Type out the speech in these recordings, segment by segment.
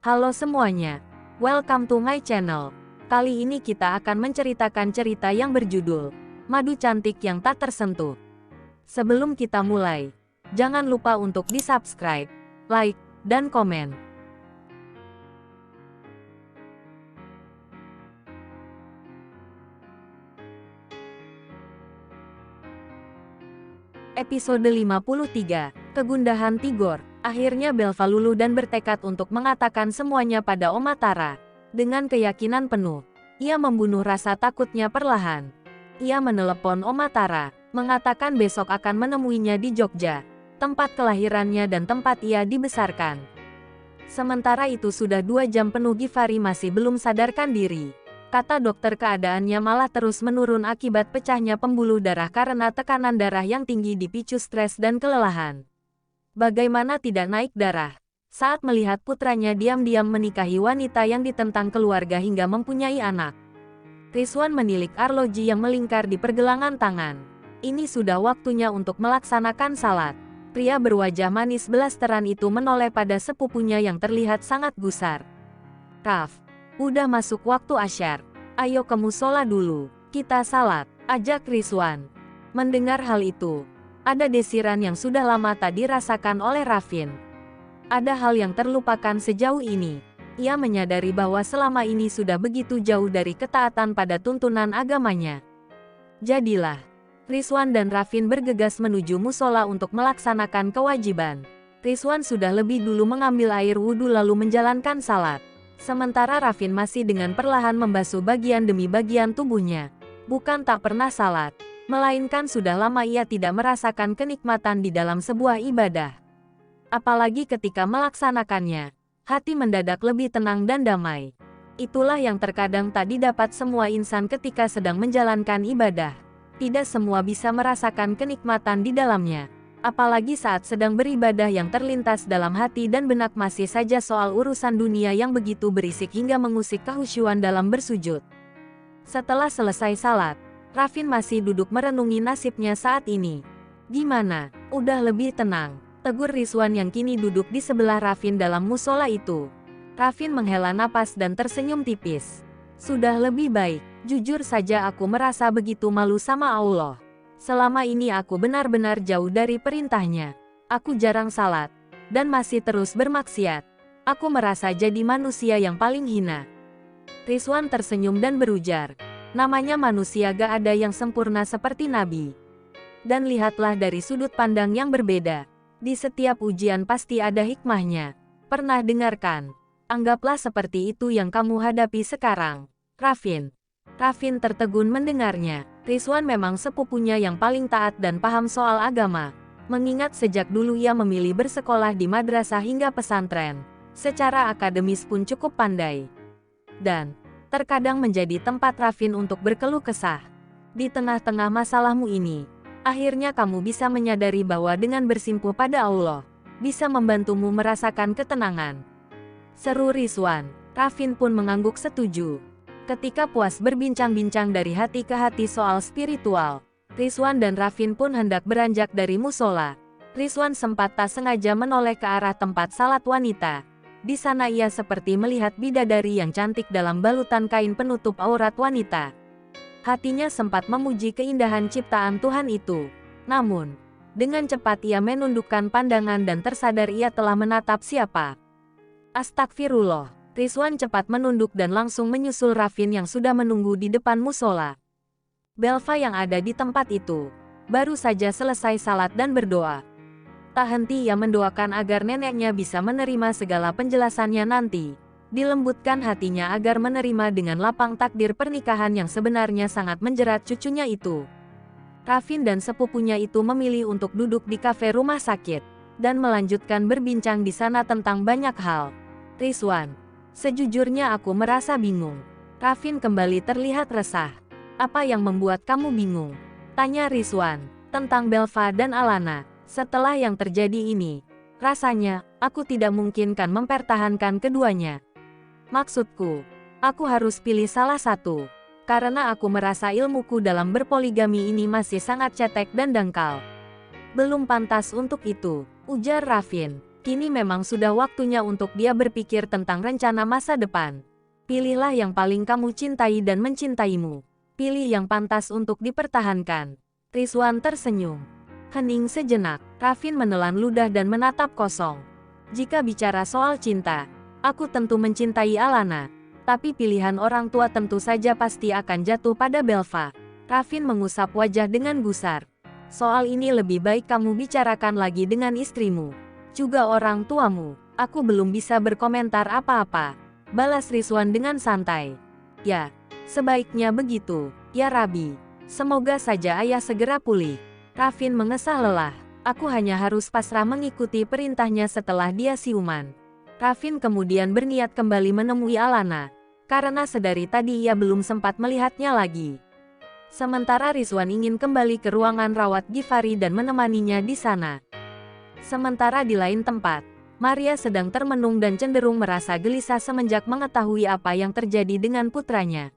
Halo semuanya, welcome to my channel. Kali ini kita akan menceritakan cerita yang berjudul Madu Cantik yang Tak Tersentuh. Sebelum kita mulai, jangan lupa untuk di-subscribe, like, dan komen. Episode 53, Kegundahan Tigor. Akhirnya Belva luluh dan bertekad untuk mengatakan semuanya pada Omatara. Dengan keyakinan penuh, ia membunuh rasa takutnya perlahan. Ia menelepon Omatara, mengatakan besok akan menemuinya di Jogja, tempat kelahirannya dan tempat ia dibesarkan. Sementara itu sudah 2 jam penuh Givari masih belum sadarkan diri. Kata dokter keadaannya malah terus menurun akibat pecahnya pembuluh darah karena tekanan darah yang tinggi dipicu stres dan kelelahan. Bagaimana tidak naik darah saat melihat putranya diam-diam menikahi wanita yang ditentang keluarga hingga mempunyai anak. Rizwan menilik arloji yang melingkar di pergelangan tangan. Ini sudah waktunya untuk melaksanakan salat. Pria berwajah manis belasteran itu menoleh pada sepupunya yang terlihat sangat gusar. Raf, udah masuk waktu asyar. Ayo ke musola dulu, kita salat, ajak Rizwan. Mendengar hal itu, ada desiran yang sudah lama tak dirasakan oleh Rafin. Ada hal yang terlupakan sejauh ini. Ia menyadari bahwa selama ini sudah begitu jauh dari ketaatan pada tuntunan agamanya. Jadilah, Rizwan dan Rafin bergegas menuju musola untuk melaksanakan kewajiban. Rizwan sudah lebih dulu mengambil air wudhu lalu menjalankan salat. Sementara Rafin masih dengan perlahan membasuh bagian demi bagian tubuhnya. Bukan tak pernah salat, melainkan sudah lama ia tidak merasakan kenikmatan di dalam sebuah ibadah. Apalagi ketika melaksanakannya, hati mendadak lebih tenang dan damai. Itulah yang terkadang tak didapat semua insan ketika sedang menjalankan ibadah. Tidak semua bisa merasakan kenikmatan di dalamnya. Apalagi saat sedang beribadah yang terlintas dalam hati dan benak masih saja soal urusan dunia yang begitu berisik hingga mengusik kehusyuan dalam bersujud. Setelah selesai salat, Rafin masih duduk merenungi nasibnya saat ini. Gimana? Udah lebih tenang, tegur Rizwan yang kini duduk di sebelah Rafin dalam musola itu. Rafin menghela napas dan tersenyum tipis. Sudah lebih baik, jujur saja aku merasa begitu malu sama Allah. Selama ini aku benar-benar jauh dari perintahnya. Aku jarang salat, dan masih terus bermaksiat. Aku merasa jadi manusia yang paling hina. Rizwan tersenyum dan berujar, namanya manusia gak ada yang sempurna seperti Nabi. Dan lihatlah dari sudut pandang yang berbeda. Di setiap ujian pasti ada hikmahnya. Pernah dengarkan? Anggaplah seperti itu yang kamu hadapi sekarang, Rafin. Rafin tertegun mendengarnya. Rizwan memang sepupunya yang paling taat dan paham soal agama. Mengingat sejak dulu ia memilih bersekolah di madrasah hingga pesantren. Secara akademis pun cukup pandai. Dan terkadang menjadi tempat Rafin untuk berkeluh kesah. Di tengah-tengah masalahmu ini, akhirnya kamu bisa menyadari bahwa dengan bersimpuh pada Allah, bisa membantumu merasakan ketenangan. Seru Rizwan. Rafin pun mengangguk setuju. Ketika puas berbincang-bincang dari hati ke hati soal spiritual, Rizwan dan Rafin pun hendak beranjak dari musola. Rizwan sempat tak sengaja menoleh ke arah tempat salat wanita. Di sana ia seperti melihat bidadari yang cantik dalam balutan kain penutup aurat wanita. Hatinya sempat memuji keindahan ciptaan Tuhan itu. Namun, dengan cepat ia menundukkan pandangan dan tersadar ia telah menatap siapa. Astagfirullah. Rizwan cepat menunduk dan langsung menyusul Rafin yang sudah menunggu di depan musola. Belva yang ada di tempat itu baru saja selesai salat dan berdoa. Tak henti ia mendoakan agar neneknya bisa menerima segala penjelasannya nanti. Dilembutkan hatinya agar menerima dengan lapang takdir pernikahan yang sebenarnya sangat menjerat cucunya itu. Rafin dan sepupunya itu memilih untuk duduk di kafe rumah sakit dan melanjutkan berbincang di sana tentang banyak hal. Rizwan, sejujurnya aku merasa bingung. Rafin kembali terlihat resah. Apa yang membuat kamu bingung? Tanya Rizwan. Tentang Belva dan Alana. Setelah yang terjadi ini, rasanya, aku tidak mungkin kan mempertahankan keduanya. Maksudku, aku harus pilih salah satu. Karena aku merasa ilmuku dalam berpoligami ini masih sangat cetek dan dangkal. Belum pantas untuk itu, ujar Rafin. Kini memang sudah waktunya untuk dia berpikir tentang rencana masa depan. Pilihlah yang paling kamu cintai dan mencintaimu. Pilih yang pantas untuk dipertahankan. Rizwan tersenyum. Hening sejenak, Rafin menelan ludah dan menatap kosong. Jika bicara soal cinta, aku tentu mencintai Alana. Tapi pilihan orang tua tentu saja pasti akan jatuh pada Belva. Rafin mengusap wajah dengan gusar. Soal ini lebih baik kamu bicarakan lagi dengan istrimu. Juga orang tuamu. Aku belum bisa berkomentar apa-apa. Balas Rizwan dengan santai. Ya, sebaiknya begitu, ya Rabi. Semoga saja ayah segera pulih. Rafin mengesah lelah. Aku hanya harus pasrah mengikuti perintahnya setelah dia siuman. Rafin kemudian berniat kembali menemui Alana. Karena sedari tadi ia belum sempat melihatnya lagi. Sementara Rizwan ingin kembali ke ruangan rawat Givari dan menemaninya di sana. Sementara di lain tempat, Maria sedang termenung dan cenderung merasa gelisah semenjak mengetahui apa yang terjadi dengan putranya.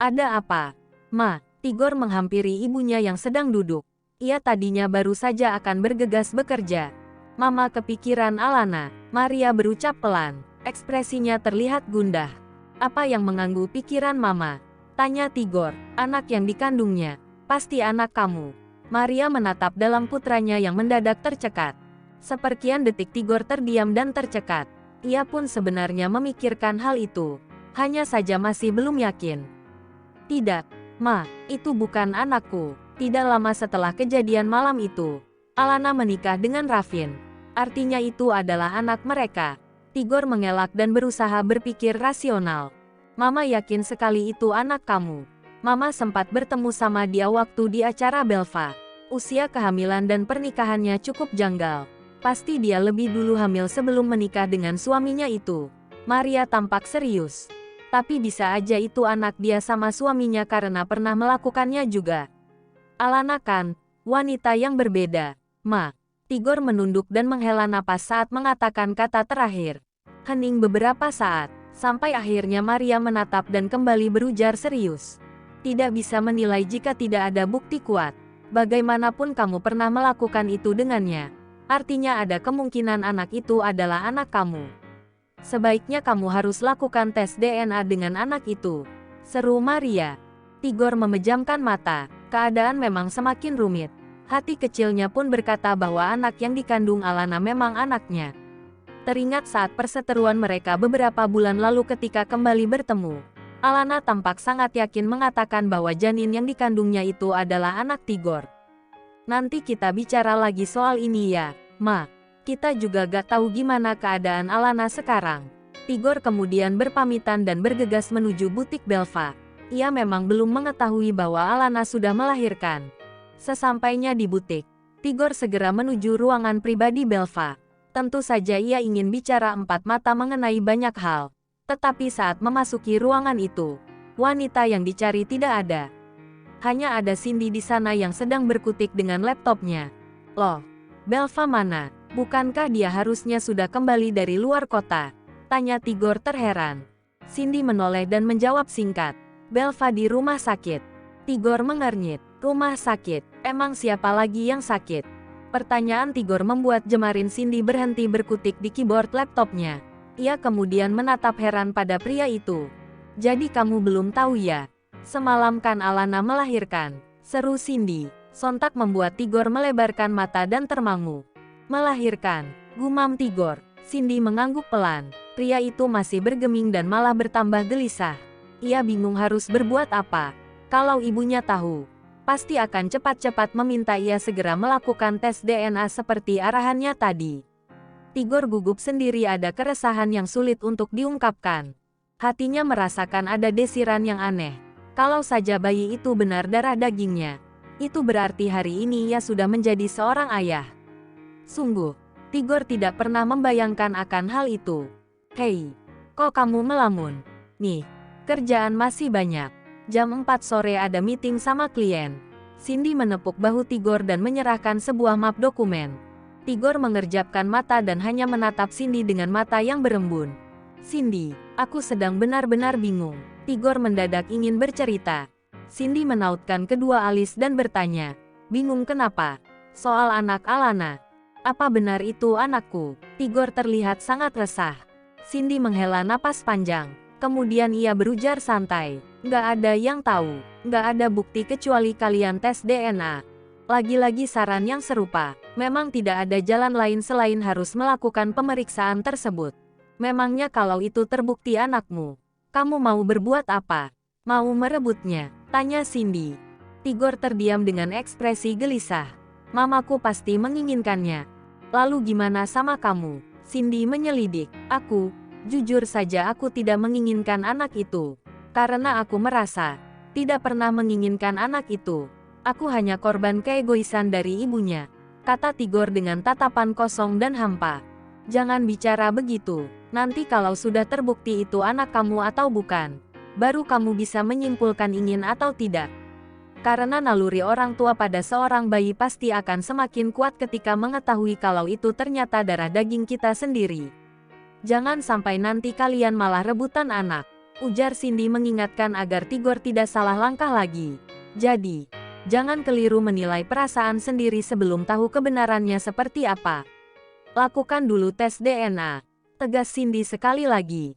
Ada apa? Ma, Tigor menghampiri ibunya yang sedang duduk. Ia tadinya baru saja akan bergegas bekerja. Mama kepikiran Alana, Maria berucap pelan. Ekspresinya terlihat gundah. Apa yang mengganggu pikiran Mama? Tanya Tigor, anak yang dikandungnya. Pasti anak kamu. Maria menatap dalam putranya yang mendadak tercekat. Seperkian detik Tigor terdiam dan tercekat. Ia pun sebenarnya memikirkan hal itu. Hanya saja masih belum yakin. Tidak, Ma, itu bukan anakku. Tidak lama setelah kejadian malam itu, Alana menikah dengan Rafin. Artinya itu adalah anak mereka. Tigor mengelak dan berusaha berpikir rasional. Mama yakin sekali itu anak kamu. Mama sempat bertemu sama dia waktu di acara Belva. Usia kehamilan dan pernikahannya cukup janggal. Pasti dia lebih dulu hamil sebelum menikah dengan suaminya itu. Maria tampak serius. Tapi bisa aja itu anak dia sama suaminya karena pernah melakukannya juga. Alana kan, wanita yang berbeda. Ma, Tigor menunduk dan menghela napas saat mengatakan kata terakhir. Hening beberapa saat, sampai akhirnya Maria menatap dan kembali berujar serius. Tidak bisa menilai jika tidak ada bukti kuat. Bagaimanapun kamu pernah melakukan itu dengannya. Artinya ada kemungkinan anak itu adalah anak kamu. Sebaiknya kamu harus lakukan tes DNA dengan anak itu. Seru Maria. Tigor memejamkan mata. Keadaan memang semakin rumit. Hati kecilnya pun berkata bahwa anak yang dikandung Alana memang anaknya. Teringat saat perseteruan mereka beberapa bulan lalu ketika kembali bertemu. Alana tampak sangat yakin mengatakan bahwa janin yang dikandungnya itu adalah anak Tigor. Nanti kita bicara lagi soal ini ya, Ma. Kita juga gak tahu gimana keadaan Alana sekarang. Tigor kemudian berpamitan dan bergegas menuju butik Belva. Ia memang belum mengetahui bahwa Alana sudah melahirkan. Sesampainya di butik, Tigor segera menuju ruangan pribadi Belva. Tentu saja ia ingin bicara empat mata mengenai banyak hal. Tetapi saat memasuki ruangan itu, wanita yang dicari tidak ada. Hanya ada Cindy di sana yang sedang berkutik dengan laptopnya. Loh, Belva mana? Bukankah dia harusnya sudah kembali dari luar kota? Tanya Tigor terheran. Cindy menoleh dan menjawab singkat. Belva di rumah sakit. Tigor mengernyit. Rumah sakit? Emang siapa lagi yang sakit? Pertanyaan Tigor membuat jemarin Cindy berhenti berkutik di keyboard laptopnya. Ia kemudian menatap heran pada pria itu. Jadi kamu belum tahu ya? Semalam kan Alana melahirkan, seru Cindy. Sontak membuat Tigor melebarkan mata dan termangu. Melahirkan, gumam Tigor. Cindy mengangguk pelan. Pria itu masih bergeming dan malah bertambah gelisah. Ia bingung harus berbuat apa. Kalau ibunya tahu, pasti akan cepat-cepat meminta ia segera melakukan tes DNA seperti arahannya tadi. Tigor gugup sendiri, ada keresahan yang sulit untuk diungkapkan. Hatinya merasakan ada desiran yang aneh. Kalau saja bayi itu benar darah dagingnya, itu berarti hari ini ia sudah menjadi seorang ayah. Sungguh, Tigor tidak pernah membayangkan akan hal itu. Hei, kok kamu melamun? Nih, kerjaan masih banyak. Jam 4 sore ada meeting sama klien. Cindy menepuk bahu Tigor dan menyerahkan sebuah map dokumen. Tigor mengerjapkan mata dan hanya menatap Cindy dengan mata yang berembun. Cindy, aku sedang benar-benar bingung. Tigor mendadak ingin bercerita. Cindy menautkan kedua alis dan bertanya, bingung kenapa? Soal anak Alana. Apa benar itu anakku? Tigor terlihat sangat resah. Cindy menghela napas panjang. Kemudian ia berujar santai. Nggak ada yang tahu. Nggak ada bukti kecuali kalian tes DNA. Lagi-lagi saran yang serupa. Memang tidak ada jalan lain selain harus melakukan pemeriksaan tersebut. Memangnya kalau itu terbukti anakmu, kamu mau berbuat apa? Mau merebutnya? Tanya Cindy. Tigor terdiam dengan ekspresi gelisah. Mamaku pasti menginginkannya. Lalu gimana sama kamu? Cindy menyelidik. Aku, jujur saja aku tidak menginginkan anak itu. Karena aku merasa, tidak pernah menginginkan anak itu. Aku hanya korban keegoisan dari ibunya. Kata Tigor dengan tatapan kosong dan hampa. Jangan bicara begitu. Nanti kalau sudah terbukti itu anak kamu atau bukan, baru kamu bisa menyimpulkan ingin atau tidak. Karena naluri orang tua pada seorang bayi pasti akan semakin kuat ketika mengetahui kalau itu ternyata darah daging kita sendiri. Jangan sampai nanti kalian malah rebutan anak. Ujar Cindy mengingatkan agar Tigor tidak salah langkah lagi. Jadi, jangan keliru menilai perasaan sendiri sebelum tahu kebenarannya seperti apa. Lakukan dulu tes DNA. Tegas Cindy sekali lagi.